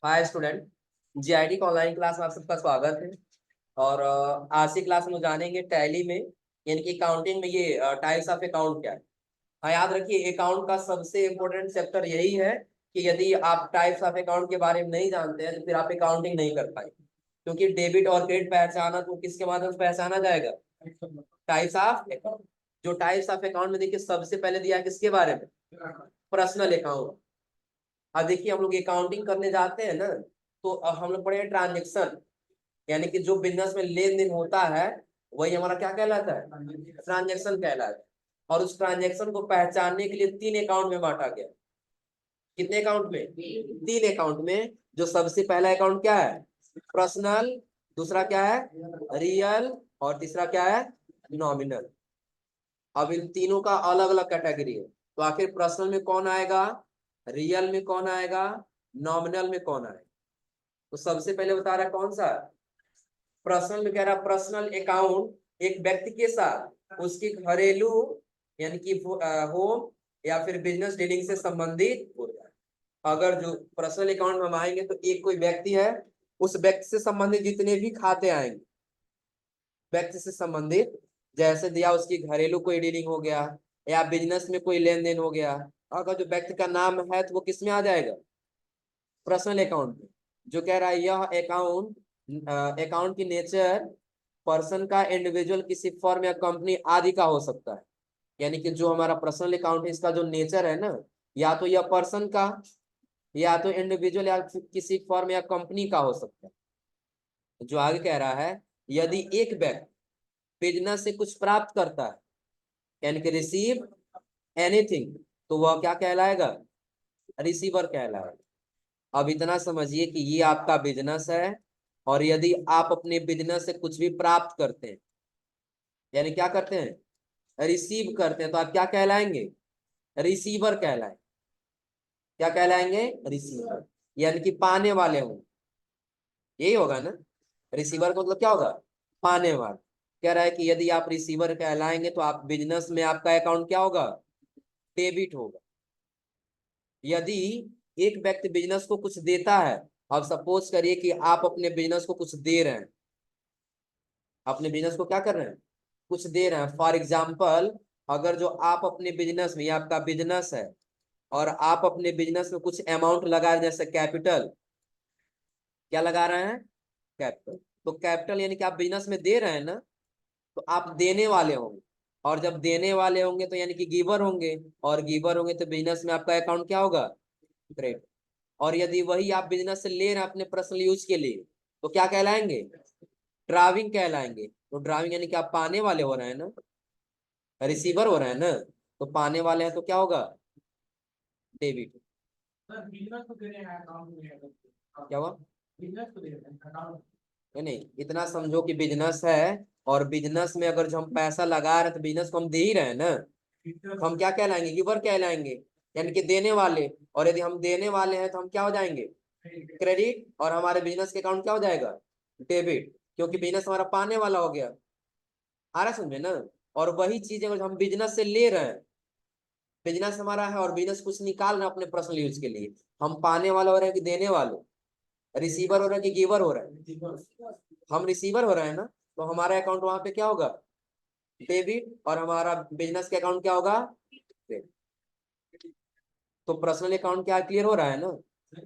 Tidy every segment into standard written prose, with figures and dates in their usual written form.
Hi student. GID का online class में आप सबका स्वागत है। और आज की क्लास में जानेंगे टैली में यानी कि अकाउंटिंग में ये टाइप्स ऑफ अकाउंट क्या है। हाँ, याद रखिए अकाउंट का सबसे इम्पोर्टेंट चैप्टर यही है कि यदि आप टाइप्स ऑफ अकाउंट के बारे में नहीं जानते हैं तो फिर आप अकाउंटिंग नहीं कर पाएंगे। क्योंकि डेबिट और क्रेडिट पहचाना तो किसके माध्यम से पहचाना जाएगा? Types of account. जो टाइप्स ऑफ अकाउंट में देखिए सबसे पहले दिया है किसके बारे में? Personal account. अब देखिए हम लोग अकाउंटिंग करने जाते हैं ना, तो हम लोग पढ़े ट्रांजेक्शन, यानी कि जो बिजनेस में लेन देन होता है वही हमारा क्या कहलाता है? ट्रांजेक्शन कहलाता है। और उस ट्रांजेक्शन को पहचानने के लिए तीन अकाउंट में बांटा गया। कितने अकाउंट में? तीन अकाउंट में। जो सबसे पहला अकाउंट क्या है? पर्सनल। दूसरा क्या है? रियल। और तीसरा क्या है? नॉमिनल। अब इन तीनों का अलग अलग कैटेगरी है, तो आखिर पर्सनल में कौन आएगा, रियल में कौन आएगा, नॉमिनल में कौन आएगा? तो सबसे पहले बता रहा है कौन सा? पर्सनल में कह रहा पर्सनल अकाउंट एक व्यक्ति के साथ उसकी घरेलू यानी कि होम या फिर बिजनेस डीलिंग से संबंधित हो जाए। अगर जो पर्सनल अकाउंट में हम आएंगे तो एक कोई व्यक्ति है, उस व्यक्ति से संबंधित जितने भी खाते आएंगे, व्यक्ति से संबंधित, जैसे दिया उसकी घरेलू कोई डीलिंग हो गया या बिजनेस में कोई लेन देन हो गया, अगर जो व्यक्ति का नाम है तो वो किस में आ जाएगा? पर्सनल अकाउंट में। जो कह रहा है यह अकाउंट, अकाउंट की नेचर पर्सन का, इंडिविजुअल किसी फर्म या कंपनी आदि का हो सकता है। यानी कि जो हमारा पर्सनल अकाउंट है इसका जो नेचर है ना, या तो यह पर्सन का, या तो इंडिविजुअल या किसी फर्म या कंपनी का हो सकता है। जो आगे कह रहा है यदि एक व्यक्ति बिजनेस से कुछ प्राप्त करता है यानी कि रिसीव एनीथिंग, तो वह क्या कहलाएगा? रिसीवर कहलाएगा। अब इतना समझिए कि ये आपका बिजनेस है, और यदि आप अपने बिजनेस से कुछ भी प्राप्त करते हैं यानी क्या करते हैं? रिसीव करते हैं, तो आप क्या कहलाएंगे? रिसीवर कहलाएंगे। क्या कहलाएंगे? रिसीवर। यानी कि पाने वाले होंगे, यही होगा ना। रिसीवर का मतलब क्या होगा? पाने वाला। कह रहा है कि यदि आप रिसीवर कहलाएंगे तो आप बिजनेस में आपका अकाउंट क्या होगा? डेबिट होगा। यदि एक व्यक्ति बिजनेस को कुछ देता है, अब सपोज करिए कि आप अपने बिजनेस को कुछ दे रहे हैं, अपने बिजनेस को क्या कर रहे हैं? कुछ दे रहे हैं। फॉर एग्जाम्पल, अगर जो आप अपने बिजनेस में, ये आपका बिजनेस है और आप अपने बिजनेस में कुछ अमाउंट लगा रहे हैं, जैसे कैपिटल, क्या लगा रहे हैं? कैपिटल। तो कैपिटल यानी कि आप बिजनेस में दे रहे हैं ना, तो आप देने वाले होंगे। और जब देने वाले होंगे तो यानी कि गिवर होंगे, और गिवर होंगे तो बिजनेस में आपका अकाउंट क्या होगा? क्रेडिट। और यदि वही आप बिजनेस से ले रहे हैं अपने पर्सनल यूज के लिए, तो क्या कहलाएंगे? ड्राविंग कहलाएंगे। तो ड्राविंग यानी कि आप पाने वाले हो रहे हैं ना, रिसीवर हो रहे हैं ना, तो पाने वाले हैं तो क्या होगा? डेबिट। क्या हुआ? नहीं, इतना समझो कि बिजनेस है, और बिजनेस में अगर जो हम पैसा लगा रहे हैं तो बिजनेस को हम दे ही रहे हैं ना, तो हम क्या कहलाएंगे? गिवर कहलाएंगे, यानी कि देने वाले। और यदि हम देने वाले हैं तो हम क्या हो जाएंगे? क्रेडिट। और हमारे बिजनेस के अकाउंट क्या हो जाएगा? डेबिट, क्योंकि बिजनेस हमारा पाने वाला हो गया। आ रहा समझे ना। और वही चीज अगर हम बिजनेस से ले रहे हैं, बिजनेस हमारा है और बिजनेस कुछ निकाल रहे हैं अपने पर्सनल यूज के लिए, हम पाने वाले हो रहे हैं कि देने वाले? रिसीवर हो रहे हैं कि गिवर हो रहे हैं? हम रिसीवर हो रहे हैं ना, तो हमारा अकाउंट वहां पे क्या होगा? डेबिट। और हमारा बिजनेस का अकाउंट क्या होगा? क्रेडिट। तो पर्सनल अकाउंट क्या क्लियर हो रहा है ना?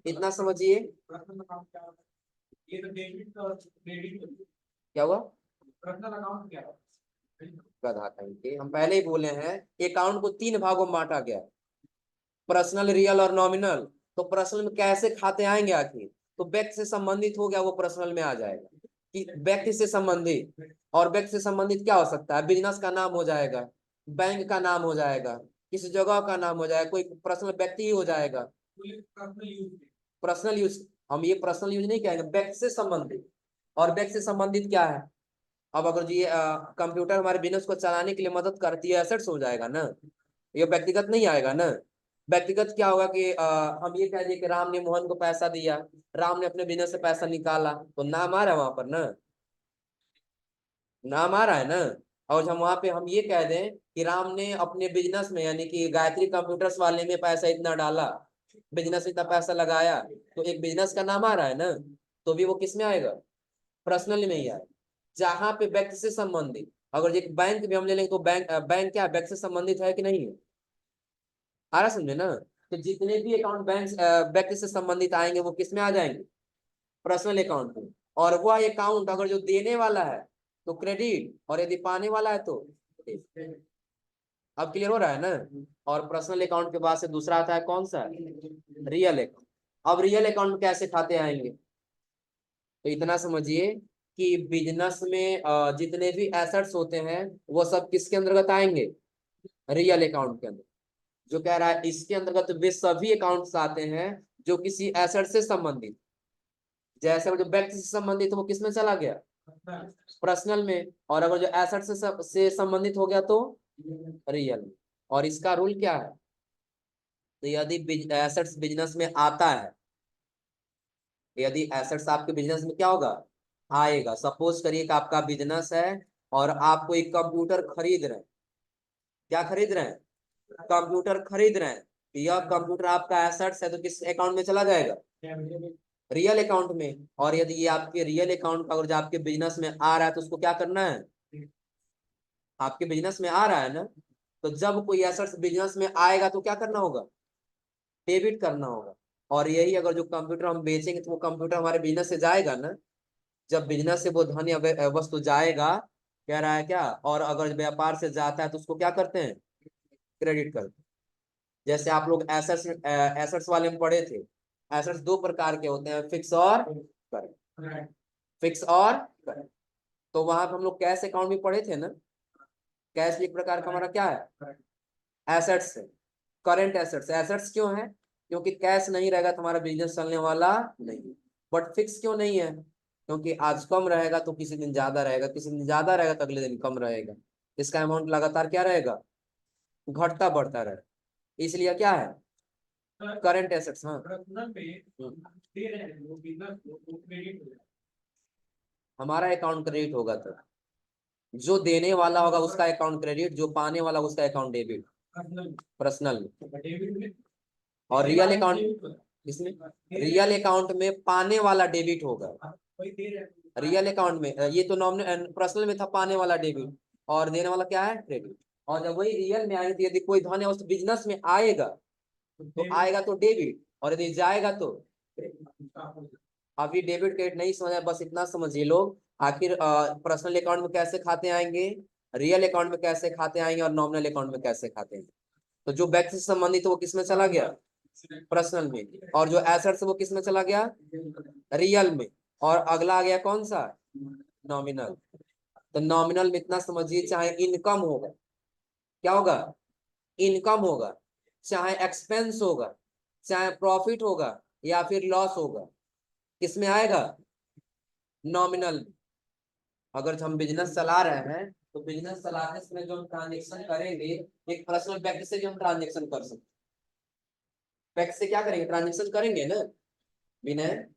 इतना समझिए। क्या हुआ? गधा कहीं के, हम पहले ही बोले हैं अकाउंट को तीन भागों में बांटा गया, पर्सनल, रियल और नॉमिनल। तो पर्सनल में कैसे खाते आएंगे आखिर? तो व्यक्ति से संबंधित हो गया वो पर्सनल में आ जाएगा, कि व्यक्ति से संबंधित। और व्यक्ति से संबंधित क्या हो सकता है? बिजनेस का नाम हो जाएगा, बैंक का नाम हो जाएगा, किसी जगह का नाम हो जाएगा, कोई पर्सनल व्यक्ति ही हो जाएगा। पर्सनल यूज, हम ये पर्सनल यूज नहीं कहेंगे, व्यक्ति से संबंधित। और व्यक्ति से संबंधित क्या है? अब अगर जी कंप्यूटर हमारे बिजनेस को चलाने के लिए मदद करती है, एसेट्स हो जाएगा ना, ये व्यक्तिगत नहीं आएगा ना। व्यक्तिगत क्या होगा कि हम ये कह दिए कि राम ने मोहन को पैसा दिया, राम ने अपने बिजनेस से पैसा निकाला, तो नाम आ रहा है वहां पर ना, नाम आ रहा है ना। और जब वहां पे हम ये कह दें कि राम ने अपने बिजनेस में यानी कि गायत्री कंप्यूटर्स वाले में पैसा इतना डाला, बिजनेस में इतना पैसा लगाया, तो एक बिजनेस का नाम आ रहा है ना, तो भी वो किस में आएगा, पर्सनल में ही आएगा। जहां पे व्यक्ति से संबंधित, अगर एक बैंक भी हम ले लेंगे तो बैंक क्या बैंक से संबंधित है कि नहीं है, आ रहा समझे ना। तो जितने भी अकाउंट बैंक व्यक्ति से संबंधित आएंगे वो किस में आ जाएंगे, पर्सनल अकाउंट में। और वह अकाउंट अगर जो देने वाला है तो क्रेडिट, और यदि पाने वाला है तो डेबिट। अब क्लियर हो रहा है ना। और पर्सनल अकाउंट के बाद से दूसरा आता है कौन सा, रियल अकाउंट। अब रियल अकाउंट में कैसे खाते आएंगे, तो इतना समझिए कि बिजनेस में जितने भी एसेट्स होते हैं वो सब किसके अंतर्गत आएंगे, रियल अकाउंट के अंदर। जो कह रहा है इसके अंतर्गत वे सभी अकाउंट्स आते हैं जो किसी एसेट से संबंधित, जैसे वो जो व्यक्ति से संबंधित है वो किसमें चला गया, पर्सनल में। और अगर जो एसेट से संबंधित हो गया तो रियल में। और इसका रूल क्या है, तो यदि एसेट्स बिजनेस में आता है, यदि एसेट्स आपके बिजनेस में क्या होगा, आएगा। सपोज करिए कि आपका बिजनेस है और आपको एक कंप्यूटर खरीद रहे हैं, क्या खरीद रहे हैं, कंप्यूटर खरीद रहे हैं। यह कंप्यूटर आपका एसेट्स है तो किस अकाउंट में चला जाएगा, रियल अकाउंट में। और यदि ये आपके रियल अकाउंट का अगर जो आपके बिजनेस में आ रहा है तो उसको क्या करना है, आपके बिजनेस में आ रहा है ना, तो जब कोई एसेट्स बिजनेस में आएगा तो क्या करना होगा, डेबिट करना होगा। और यही अगर जो कंप्यूटर हम बेचेंगे तो वो कंप्यूटर हमारे बिजनेस से जाएगा ना, जब बिजनेस से वो धन या वस्तु जाएगा, कह रहा है क्या, और अगर व्यापार से जाता है तो उसको क्या करते हैं, क्रेडिट करते हैं। जैसे आप लोग एसेट्स एसेट्स वाले में पढ़े थे, एसेट्स दो प्रकार के होते हैं, फिक्स और करंट, फिक्स और करंट। तो वहां पे हम लोग कैश अकाउंट भी पढ़े थे ना, कैश एक प्रकार का हमारा क्या है, एसेट्स है। करंट एसेट्स, एसेट्स क्यों है, क्योंकि कैश नहीं रहेगा तो हमारा बिजनेस चलने वाला नहीं। बट फिक्स क्यों नहीं है, क्योंकि आज कम रहेगा तो किसी दिन ज्यादा रहेगा, किसी दिन ज्यादा रहेगा तो अगले दिन कम रहेगा। इसका अमाउंट लगातार क्या रहेगा, घटता बढ़ता रहेगा, इसलिए क्या है, करंट एसेट्स। हाँ हमारा अकाउंट क्रेडिट होगा तो जो देने वाला होगा उसका अकाउंट क्रेडिट, जो पाने वाला उसका अकाउंट डेबिट, पर्सनल में। और रियल अकाउंट, इसमें रियल अकाउंट में पाने वाला डेबिट होगा, रियल अकाउंट में ये तो नॉमिनल पर्सनल में था पाने वाला डेबिट, और देने वाला क्या है, क्रेडिट। और जब वही रियल में आएगा तो यदि कोई धन है उस बिजनेस में आएगा तो आएगा तो डेबिट, और यदि जाएगा तो अभी डेबिट क्रेडिट नहीं समझा, बस इतना समझिए लोग। आखिर पर्सनल अकाउंट में कैसे खाते आएंगे, रियल अकाउंट में कैसे खाते आएंगे, और नॉमिनल अकाउंट में कैसे खाते आएंगे। तो जो बैंक से संबंधित है वो किस में चला गया, पर्सनल में। और जो एसेट्स है वो किस में चला गया, रियल में। और अगला आ गया कौन सा, नॉमिनल। तो नॉमिनल में इतना समझिए, चाहे इनकम होगा, क्या होगा, इनकम होगा, चाहे एक्सपेंस होगा, चाहे प्रॉफिट होगा, या फिर लॉस होगा, किसमें आएगा, नॉमिनल। अगर हम बिजनेस चला रहे हैं तो बिजनेस चलाते समय जो हम ट्रांजेक्शन करेंगे, एक पर्सनल बैंक से भी हम ट्रांजेक्शन कर सकते, बैंक से क्या करेंगे, ट्रांजेक्शन करेंगे ना। विनय,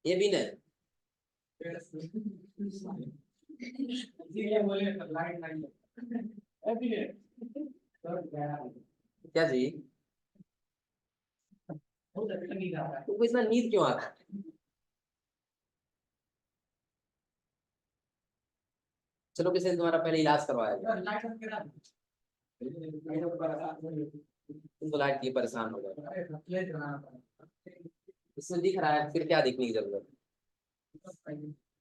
ये विनय, क्या जी, तुमको इतना नींद क्यों आता है। चलो किसी ने तुम्हारा पहले इलाज करवाया जाए। तुम तो लाइट की परेशान हो गए, इसमें दिख रहा है, फिर क्या दिखने की जरूरत है?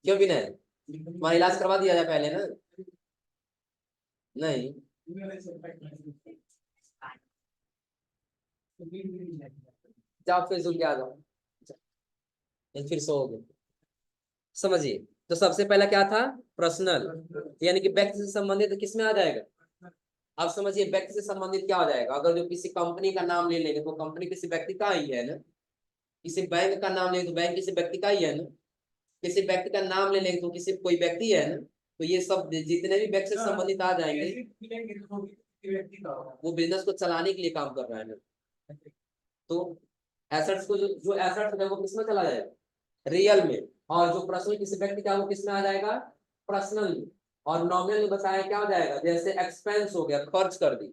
क्यों भी नहीं, तुम्हारा इलाज करवा दिया जाए पहले ना। नहीं, जाओ फिर जुल के आ जाओ, फिर सोओगे। समझिए, तो सबसे पहला क्या था, पर्सनल, यानी कि व्यक्ति से संबंधित, तो किसमें आ जाएगा। अब समझिए व्यक्ति से संबंधित क्या हो जाएगा, अगर जो किसी कंपनी का नाम ले लेंगे तो कंपनी किसी व्यक्ति का ही है ना, किसी बैंक का नाम लेंगे तो बैंक किसी व्यक्ति का ही है ना, किसी व्यक्ति का नाम ले लेंगे तो किसी कोई व्यक्ति है ना। तो ये सब जितने भी व्यक्ति से संबंधित आ जाएंगे, वो बिजनेस को चलाने के लिए काम कर रहा है ना। तो एसेट्स को जो एसेट्स है वो किसमें चला जाएगा, रियल में। और जो पर्सनल किसी व्यक्ति का वो किसमें आ जाएगा, पर्सनल में। और नॉमिनल में बताया क्या हो जाएगा, जैसे एक्सपेंस हो गया, खर्च कर दी,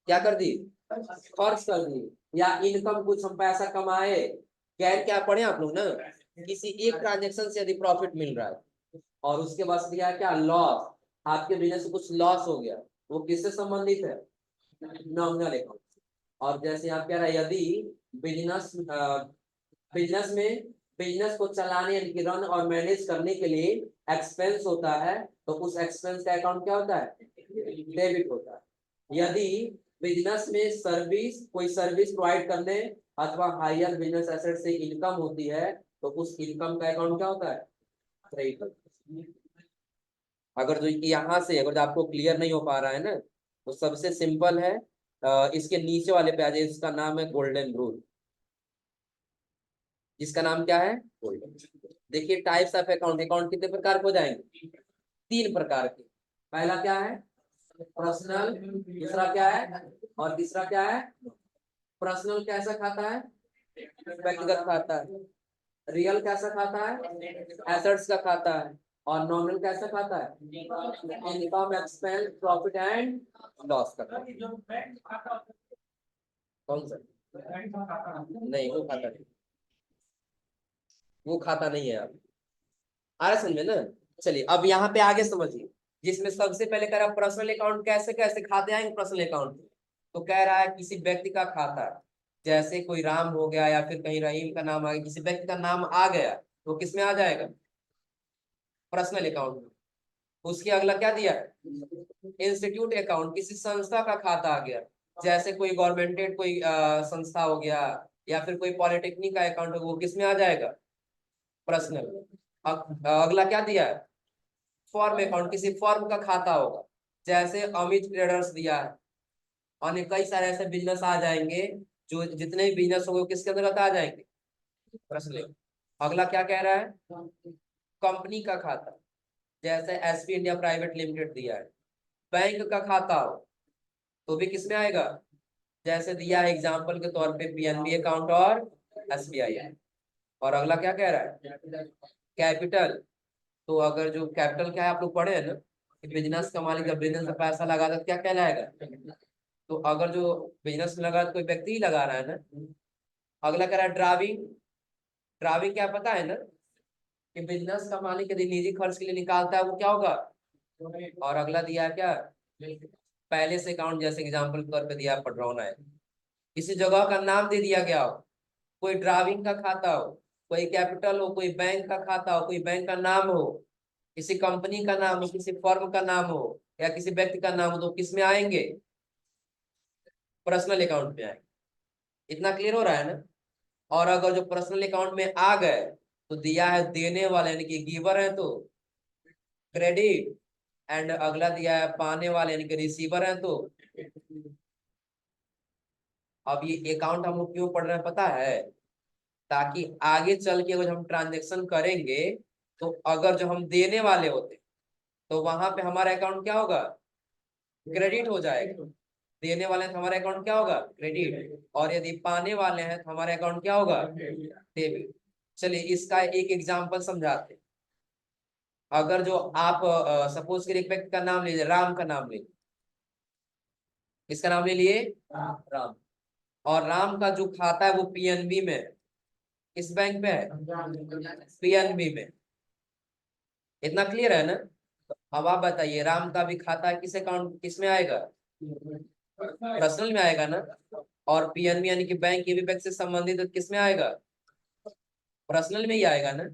क्या कर दी, खर्च कर दिए, या इनकम कुछ हम पैसा कमाए, गैर क्या पढ़े आप लोग ना, किसी एक ट्रांजेक्शन से यदि प्रॉफिट मिल रहा है और उसके बाद दिया क्या लॉस, आपके बिजनेस से कुछ लॉस हो गया, वो किससे संबंधित है, नॉमिनल अकाउंट। और जैसे आप कह रहे हैं यदि बिजनेस बिजनेस में बिजनेस को चलाने यानी कि रन और मैनेज करने के लिए एक्सपेंस होता है, तो उस एक्सपेंस का अकाउंट क्या होता है, डेबिट होता है। यदि बिजनेस में कोई सर्विस प्रोवाइड करने अथवा हायर बिजनेस एसेट से इनकम होती है, तो उस इनकम का अकाउंट क्या होता है, क्रेडिट होता है। अगर जो यहाँ से अगर आपको क्लियर नहीं हो पा रहा है ना, तो सबसे सिंपल है, इसके नीचे वाले पे आ जाए, इसका नाम है गोल्डन रूल। इसका नाम क्या है, गोल्डन। देखिए टाइप्स ऑफ अकाउंट, अकाउंट कितने प्रकार के हो जाएंगे, 3 प्रकार के। पहला क्या है, पर्सनल, दूसरा क्या है, और तीसरा क्या है। पर्सनल कैसा खाता है, व्यक्तिगत खाता है। रियल कैसा खाता है, एसेट्स का खाता है। और नॉमिनल कैसा खाता है, income expense profit and loss का खाता है। कौन सा, नहीं वो खाता नहीं, वो खाता नहीं है आप, आ रहा समझ में ना। चलिए अब यहाँ पे आगे समझिए, जिसमें सबसे पहले कह रहा पर्सनल अकाउंट, कैसे कैसे खाते आएंगे पर्सनल अकाउंट। तो कह रहा है किसी व्यक्ति का खाता है, जैसे कोई राम हो गया या फिर कहीं रहीम का नाम आ गया, किसी व्यक्ति का नाम आ गया तो किस में आ जाएगा, पर्सनल अकाउंट में। उसके अगला क्या दिया है, इंस्टीट्यूट अकाउंट, किसी संस्था का खाता आ गया, जैसे कोई गवर्नमेंटेड कोई संस्था हो गया, या फिर कोई पॉलिटेक्निक का अकाउंट हो, वो किस में आ जाएगा, पर्सनल। अगला क्या दिया है, फॉर्म अकाउंट, किसी फॉर्म का खाता होगा, जैसे अमित ट्रेडर्स दिया है। और कई सारे ऐसे बिजनेस आ जाएंगे, जो जितने भी बिजनेस होंगे वो किसके अंतर्गत आ जाएंगे, पर्सनल। अगला क्या कह रहा है, कंपनी का खाता, जैसे एसपी इंडिया प्राइवेट लिमिटेड दिया है। बैंक का खाता हो तो भी किसमें आएगा, जैसे दिया है एग्जांपल के तौर पे पीएनबी अकाउंट और एसबीआई। और अगला क्या कह रहा है, कैपिटल। तो अगर जो कैपिटल क्या है, आप लोग पढ़े हैं ना कि बिजनेस का मालिक जब बिजनेस में पैसा लगा तो क्या कहलाएगा। तो अगर जो बिजनेस में लगा तो कोई व्यक्ति ही लगा रहा है ना। अगला कह रहा है ड्राइविंग, ड्राइविंग क्या पता है ना, कि बिजनेस का मालिक यदि निजी खर्च के लिए निकालता है वो क्या होगा। और अगला दिया है क्या, पहले से अकाउंट, जैसे एग्जाम्पल के तौर पे दिया पटरौना है, किसी जगह का नाम दे दिया गया हो, कोई ड्राइविंग का खाता हो, कोई कैपिटल हो, कोई बैंक का खाता हो, कोई बैंक का नाम हो, किसी कंपनी का नाम हो, किसी फर्म का नाम हो, या किसी व्यक्ति का नाम हो, तो किस में आएंगे, पर्सनल अकाउंट में आएंगे। इतना क्लियर हो रहा है ना। और अगर जो पर्सनल अकाउंट में आ गए तो दिया है देने वाले यानी कि गिवर है तो क्रेडिट, एंड अगला दिया है पाने वाले यानी कि रिसीवर है तो। अब ये अकाउंट हम लोग क्यों पढ़ रहे हैं पता है, ताकि आगे चल के अगर हम ट्रांजेक्शन करेंगे, तो अगर जो हम देने वाले होते तो वहां पे हमारा अकाउंट क्या होगा, क्रेडिट हो जाएगा। देने वाले हैं तो हमारा अकाउंट क्या होगा, क्रेडिट। और यदि पाने वाले हैं तो हमारा अकाउंट क्या होगा, डेबिट। चलिए इसका एक एग्जांपल समझाते हैं। अगर जो आप सपोज करिए एक व्यक्ति का नाम लीजिए, राम का नाम लीजिए, किसका नाम ले लिए, राम। और राम का जो खाता है वो पीएनबी में है। किस बैंक में है, पीएनबी में। इतना क्लियर है ना। तो अब आप बताइए, राम का भी खाता किस अकाउंट किस में आएगा, पर्सनल में आएगा ना। और पीएनबी यानी कि बैंक, ये भी बैंक से संबंधित है, किस में आएगा, पर्सनल में ही आएगा ना।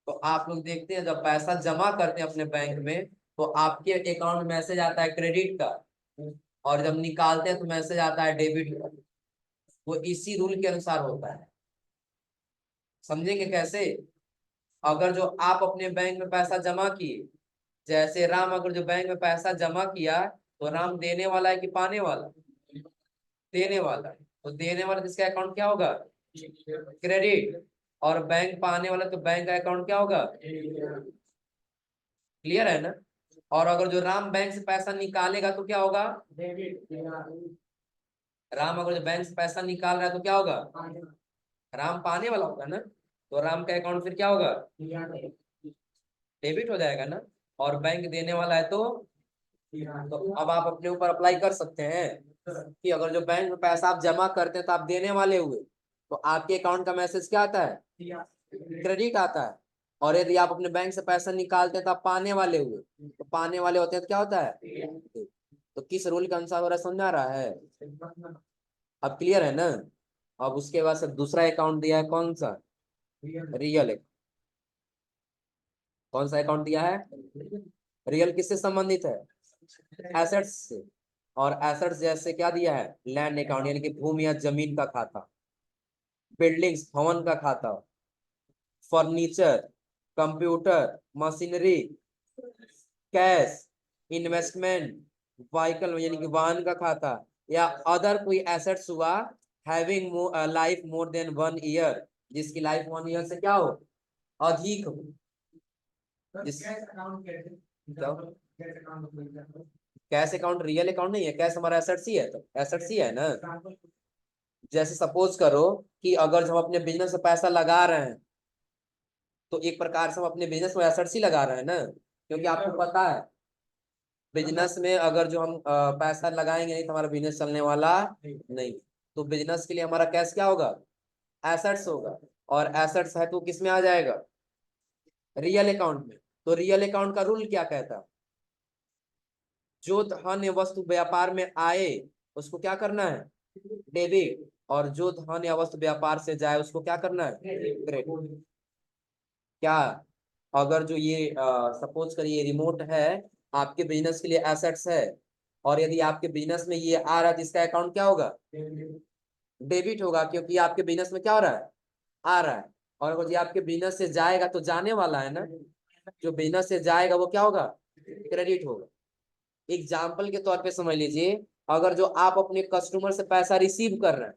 तो आप लोग देखते हैं जब पैसा जमा करते हैं अपने बैंक में, तो आपके अकाउंट में मैसेज आता है क्रेडिट का, और जब निकालते हैं तो मैसेज आता है डेबिट का। वो इसी रूल के अनुसार होता है। समझेंगे कैसे, अगर जो आप अपने बैंक में पैसा जमा किए, जैसे राम अगर जो बैंक में पैसा जमा किया, तो राम देने वाला है कि पाने वाला, देने वाला है। तो देने वाला किसका अकाउंट क्या होगा, क्रेडिट। और बैंक पाने वाला तो बैंक का अकाउंट क्या होगा, क्लियर है ना। और अगर जो राम बैंक से पैसा निकालेगा तो क्या होगा, राम अगर जो बैंक से पैसा निकाल रहा है तो क्या होगा, राम पाने वाला होगा ना। तो राम का अकाउंट फिर क्या होगा, डेबिट हो जाएगा ना। और बैंक देने वाला है तो अब आप अपने ऊपर अप्लाई कर सकते हैं। कि अगर जो बैंक में पैसा आप जमा करते हैं तो आप देने वाले हुए, तो आपके अकाउंट का मैसेज क्या आता है? क्रेडिट आता है। और यदि आप अपने बैंक से पैसा निकालते हैं तो आप पाने वाले हुए, तो पाने वाले होते हैं तो क्या होता है? तो किस रूल के अनुसार हो रहा है, समझ में आ रहा है? अब क्लियर है ना? अब उसके बाद से दूसरा अकाउंट दिया है, कौन सा? रियल। कौन सा अकाउंट दिया है? रियल किससे संबंधित है? एसेट्स से। और एसेट्स जैसे क्या दिया है? लैंड अकाउंट, यानी कि भूमि या जमीन का खाता, बिल्डिंग्स भवन का खाता, furniture, computer, machinery, cash, investment, vehicle यानी कि वाहन का खाता, या अदर कोई एसेट्स हुआ having life more than 1 year, जिसकी लाइफ 1 ईयर से क्या हो? अधिक हो। जिस कैश अकाउंट रियल अकाउंट नहीं है, कैश हमारा एसेट्स ही है, तो एसेट्स ही है ना। जैसे सपोज करो कि अगर हम अपने बिजनेस में पैसा लगा रहे हैं, तो एक प्रकार से हम अपने बिजनेस में एसेट्स ही लगा रहे हैं ना, क्योंकि आपको पता है बिजनेस में अगर जो हम पैसा लगाएंगे नहीं तो हमारा बिजनेस चलने वाला नहीं। तो बिजनेस के लिए हमारा कैश क्या होगा? एसेट्स होगा। और एसेट्स है तो किस में आ जाएगा? रियल अकाउंट में। तो रियल अकाउंट का रूल क्या कहता है? जो धन या वस्तु व्यापार में आए उसको क्या करना है? डेबिट। और जो धन या वस्तु व्यापार से जाए उसको क्या करना है? क्रेडिट। क्या? अगर जो ये सपोज करिए रिमोट है, आपके बिजनेस के लिए एसेट्स है, और यदि आपके बिजनेस में ये आ रहा है तो इसका अकाउंट क्या होगा? डेबिट होगा, क्योंकि आपके बिजनेस में क्या हो रहा है? आ रहा है। और अगर ये आपके बिजनेस से जाएगा तो जाने वाला है ना, जो बिजनेस से जाएगा वो क्या होगा? क्रेडिट होगा। एग्जाम्पल के तौर पे समझ लीजिए, अगर जो आप अपने कस्टमर से पैसा रिसीव कर रहे हैं,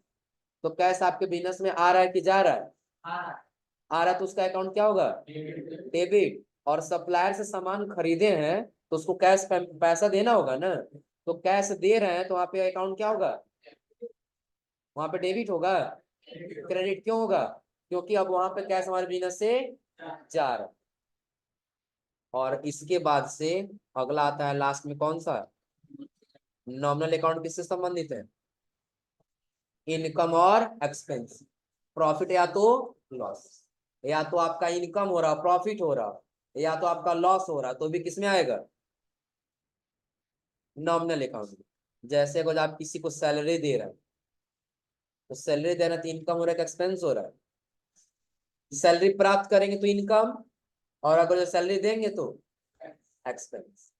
तो कैश आपके बिजनेस में आ रहा है कि जा रहा है? आ रहा है, तो उसका अकाउंट क्या होगा? डेबिट। और सप्लायर से सामान खरीदे हैं तो उसको कैश पैसा देना होगा ना, तो कैश दे रहे हैं तो वहां पे अकाउंट क्या होगा? वहां पे डेबिट होगा। क्रेडिट क्यों होगा? क्योंकि अब वहां पे कैश हमारे बिजनेस से जा रहा है। और इसके बाद से अगला आता है लास्ट में, कौन सा? नॉमिनल अकाउंट किससे संबंधित है? इनकम और एक्सपेंस। प्रॉफिट या तो लॉस, या तो आपका इनकम हो रहा, प्रॉफिट हो रहा, या तो आपका लॉस हो रहा, तो भी किसमें आएगा? नॉमिनल अकाउंट में। जैसे अगर आप किसी को सैलरी दे रहे हैं, तो सैलरी देना तो इनकम हो रहा है कि एक्सपेंस हो रहा है? सैलरी प्राप्त करेंगे तो इनकम, और अगर जो सैलरी देंगे तो एक्सपेंस।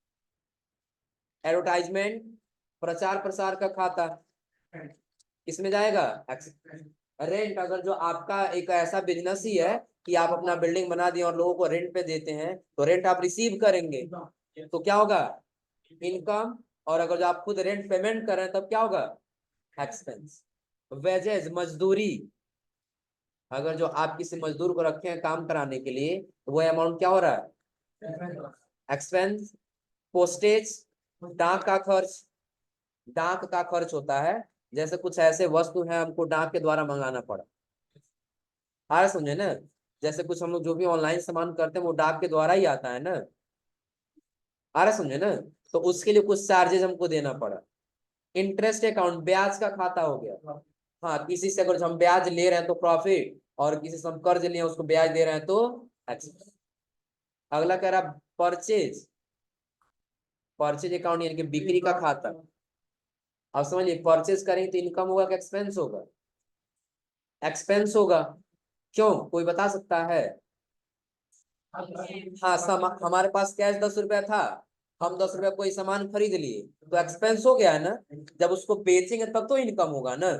एडवर्टाइजमेंट, प्रचार प्रसार का खाता, किसमें जाएगा? रेंट, अगर जो आपका एक ऐसा बिजनेस ही है कि आप अपना बिल्डिंग बना दिए और लोगों को रेंट पे देते हैं, तो रेंट आप रिसीव करेंगे तो क्या होगा? इनकम। और अगर जो आप खुद रेंट पेमेंट कर रहे हैं तब क्या होगा? एक्सपेंस। वेजेस, मजदूरी, अगर जो आप किसी मजदूर को रखे हैं काम कराने के लिए, तो वो अमाउंट क्या हो रहा है? एक्सपेंस। पोस्टेज, डाक का खर्च, डाक का खर्च होता है, जैसे कुछ ऐसे वस्तु हैं हमको डाक के द्वारा मंगाना पड़ा, आ समझे ना? जैसे कुछ हम लोग जो भी ऑनलाइन सामान करते हैं वो डाक के द्वारा ही आता है ना, आ रहा समझे ना? तो उसके लिए कुछ चार्जेस हमको देना पड़ा। इंटरेस्ट अकाउंट, ब्याज का खाता हो गया। हाँ, किसी से अगर हम ब्याज ले रहे हैं तो प्रॉफिट, और किसी से हम कर्ज लिए उसको ब्याज दे रहे हैं तो एक्सपेंस। अगला कह रहा परचेज। परचेज अकाउंट यानी कि बिक्री का खाता। अब समझिए, परचेज करेंगे तो इनकम होगा कि एक्सपेंस होगा? एक्सपेंस होगा। क्यों, कोई बता सकता है? हाँ, हमारे पास कैश 10 रुपया था, हम 10 रुपया कोई सामान खरीद लिए, तो एक्सपेंस हो गया है ना। जब उसको बेचेंगे तब तो इनकम होगा ना।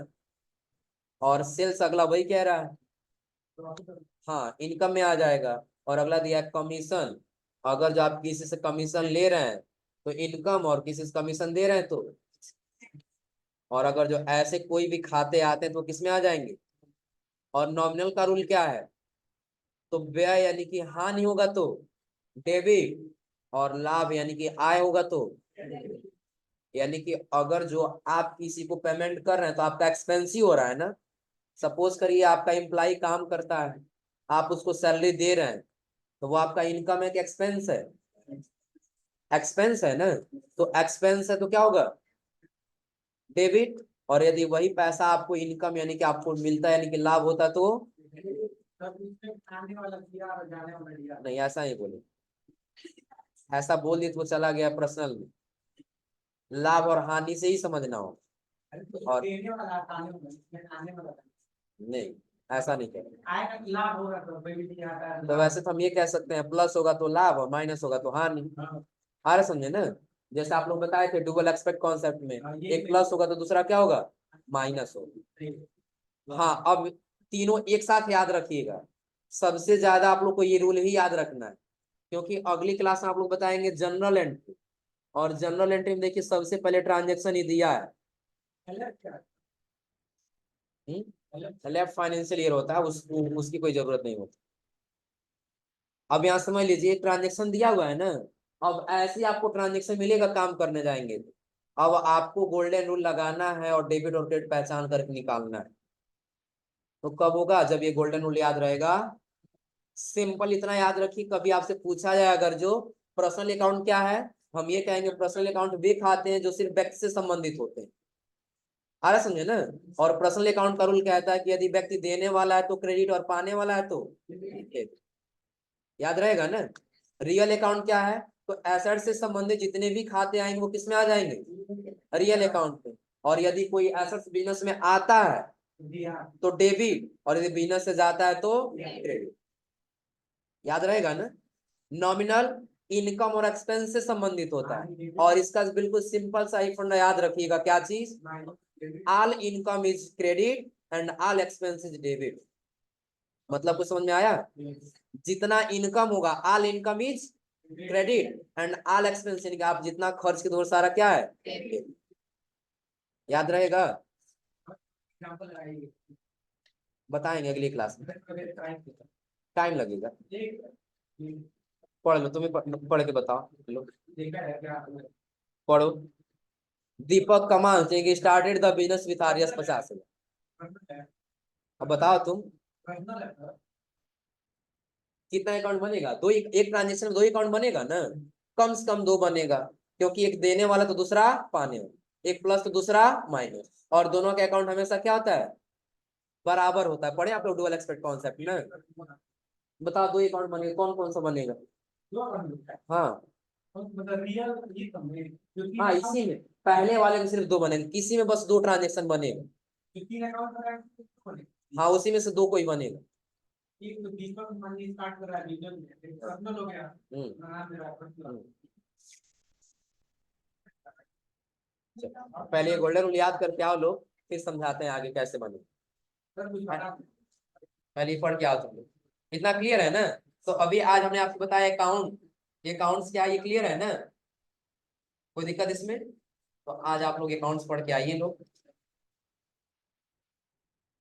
और सेल्स अगला वही कह रहा है, हाँ इनकम में आ जाएगा। और अगला दिया है कमीशन। अगर जो आप किसी से कमीशन ले रहे हैं तो इनकम, और किसी से कमीशन दे रहे हैं तो। और अगर जो ऐसे कोई भी खाते आते हैं तो किस में आ जाएंगे? और नॉमिनल का रूल क्या है? तो व्यय यानी कि हानि होगा तो डेबिट, और लाभ यानी कि आय होगा तो। यानी कि अगर जो आप किसी को पेमेंट कर रहे हैं तो आपका एक्सपेंस ही हो रहा है ना। सपोज करिए आपका एम्प्लॉय काम करता है, आप उसको सैलरी दे रहे हैं, तो वो आपका इनकम है कि एक्सपेंस है? एक्सपेंस है ना। तो एक्सपेंस है तो क्या होगा? डेबिट, और यदि वही पैसा आपको इनकम यानी कि आपको मिलता है यानी कि लाभ होता तो नहीं, ऐसा ही बोले, ऐसा बोल दिए तो चला गया पर्सनल में। लाभ और हानि से ही समझना हो, और नहीं ऐसा नहीं करें। लाभ होगा तो वैसे तो हम ये कह सकते हैं प्लस होगा तो लाभ और माइनस होगा तो हानि। आ रहा समझे ना, जैसे आप लोग बताए थे डुबल एक्सपेक्ट कॉन्सेप्ट में, एक प्लस होगा तो दूसरा क्या होगा, माइनस होगा। हाँ, अब तीनों एक साथ याद रखिएगा, सबसे ज्यादा आप लोग को ये रूल ही याद रखना है, क्योंकि अगली क्लास में आप लोग बताएंगे जनरल एंट्री, और जनरल एंट्री में देखिए सबसे पहले ट्रांजेक्शन ही दिया है, लेफ्ट फाइनेंशियल ईयर होता है, उसकी कोई जरूरत नहीं होती। अब यहाँ समझ लीजिए ट्रांजेक्शन दिया हुआ है ना, अब ऐसे ही आपको ट्रांजेक्शन मिलेगा काम करने जाएंगे तो। अब आपको गोल्डन रूल लगाना है और डेबिट और क्रेडिट पहचान करके निकालना है। तो कब होगा, जब ये गोल्डन रूल याद रहेगा। सिंपल इतना याद रखिए, कभी आपसे पूछा जाए अगर जो पर्सनल अकाउंट क्या है, हम ये कहेंगे पर्सनल अकाउंट वे खाते हैं जो सिर्फ व्यक्ति से संबंधित होते हैं। आ रहा समझे ना। और पर्सनल अकाउंट का रूल कहता है कि यदि व्यक्ति देने वाला है तो क्रेडिट और पाने वाला है तो डेबिट। याद रहेगा ना। रियल अकाउंट क्या है, तो एसेट से संबंधित जितने भी खाते आएंगे वो किस में आ जाएंगे, रियल अकाउंट में। और यदि कोई एसेट बिजनेस में आता है तो डेबिट, और यदि बिजनेस से जाता है तो क्रेडिट। याद रहेगा ना। नॉमिनल इनकम और एक्सपेंस से संबंधित होता है, और इसका बिल्कुल सिंपल सा ही फंडा याद रखिएगा, क्या चीज, all income is credit and all expense is debit. मतलब कुछ समझ में आया। जितना इनकम होगा all income is credit and all expense, यानी कि आप जितना खर्च के दो सारा क्या है, याद रहेगा। बताएंगे अगली क्लास में, टाइम लगेगा। पढ़ लो, तुम्हें पढ़ के बताओ लो, पढ़ो। दीपक कमाल started the business with RS 50,000। अब बताओ तुम कितना अकाउंट बनेगा, दो, एक ट्रांजेक्शन में दो अकाउंट बनेगा ना, कम से कम दो बनेगा, क्योंकि एक देने वाला तो दूसरा पाने वाला, एक प्लस तो दूसरा माइनस, और दोनों के अकाउंट हमेशा क्या होता है, बराबर होता है। पढ़े आप लोग डुअल एक्सपेक्ट कॉन्सेप्ट ना। बताओ दो अकाउंट बनेगा, कौन कौन सा बनेगा। हाँ हाँ, इसी में पहले वाले में सिर्फ दो बनेंगे, किसी में बस दो ट्रांजेक्शन बनेगा। हाँ, उसी में से दो कोई बनेगा। पहले गोल्डन रूल याद करके आओ लोग, फिर समझाते हैं आगे कैसे बने। पहले पढ़ के आओ तुम लोग। इतना क्लियर है ना। तो अभी आज हमने आपको बताया अकाउंट, ये अकाउंट्स क्या, ये क्लियर है ना, कोई दिक्कत इसमें। तो आज आप लोग अकाउंट्स पढ़ के आइए लोग।